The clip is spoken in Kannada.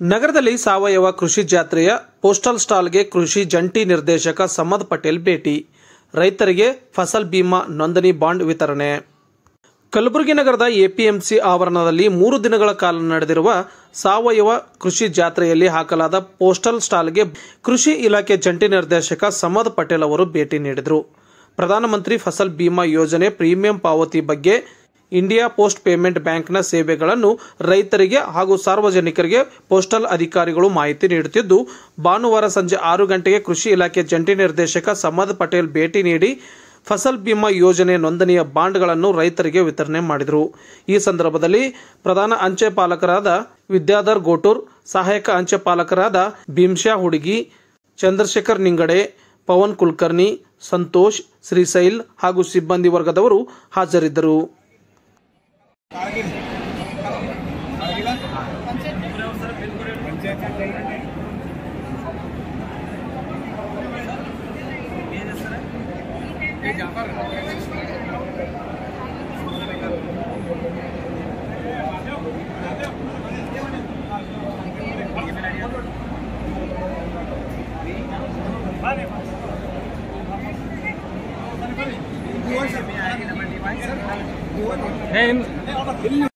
ನಗರದಲ್ಲಿ ಸಾವಯವ ಕೃಷಿ ಜಾತ್ರೆಯ ಪೋಸ್ಟಲ್ ಸ್ಟಾಲ್ಗೆ ಕೃಷಿ ಜಂಟಿ ನಿರ್ದೇಶಕ ಸಮದ್ ಪಟೇಲ್ ಭೇಟಿ. ರೈತರಿಗೆ ಫಸಲ್ ಬಿಮಾ ನೋಂದಣಿ ಬಾಂಡ್ ವಿತರಣೆ. ಕಲಬುರಗಿ ನಗರದ ಎಪಿಎಂಸಿ ಆವರಣದಲ್ಲಿ 3 ದಿನಗಳ ಕಾಲ ನಡೆದಿರುವ ಸಾವಯವ ಕೃಷಿ ಜಾತ್ರೆಯಲ್ಲಿ ಹಾಕಲಾದ ಪೋಸ್ಟಲ್ ಸ್ಟಾಲ್ಗೆ ಕೃಷಿ ಇಲಾಖೆ ಜಂಟಿ ನಿರ್ದೇಶಕ ಸಮದ್ ಪಟೇಲ್ ಅವರು ಭೇಟಿ ನೀಡಿದರು. ಪ್ರಧಾನಮಂತ್ರಿ ಫಸಲ್ ಬಿಮಾ ಯೋಜನೆ ಪ್ರೀಮಿಯಂ ಪಾವತಿ ಬಗ್ಗೆ ಇಂಡಿಯಾ ಪೋಸ್ಟ್ ಪೇಮೆಂಟ್ ಬ್ಯಾಂಕ್ನ ಸೇವೆಗಳನ್ನು ರೈತರಿಗೆ ಹಾಗೂ ಸಾರ್ವಜನಿಕರಿಗೆ ಪೋಸ್ಟಲ್ ಅಧಿಕಾರಿಗಳು ಮಾಹಿತಿ ನೀಡುತ್ತಿದ್ದು, ಭಾನುವಾರ ಸಂಜೆ 6 ಗಂಟೆಗೆ ಕೃಷಿ ಇಲಾಖೆ ಜಂಟಿ ನಿರ್ದೇಶಕ ಸಮದ್ ಪಟೇಲ್ ಭೇಟಿ ನೀಡಿ ಫಸಲ್ ಬಿಮಾ ಯೋಜನೆ ನೋಂದಣಿಯ ಬಾಂಡ್ಗಳನ್ನು ರೈತರಿಗೆ ವಿತರಣೆ ಮಾಡಿದರು. ಈ ಸಂದರ್ಭದಲ್ಲಿ ಪ್ರಧಾನ ಅಂಚೆ ಪಾಲಕರಾದ ವಿದ್ಯಾಧರ್ ಗೋಟೂರ್, ಸಹಾಯಕ ಅಂಚೆ ಪಾಲಕರಾದ ಭೀಮ್ಶಾ ಹುಡುಗಿ, ಚಂದ್ರಶೇಖರ್ ನಿಂಗಡೆ, ಪವನ್ ಕುಲಕರ್ಣಿ, ಸಂತೋಷ್, ಶ್ರೀಶೈಲ್ ಹಾಗೂ ಸಿಬ್ಬಂದಿ ವರ್ಗದವರು ಹಾಜರಿದ್ದರು.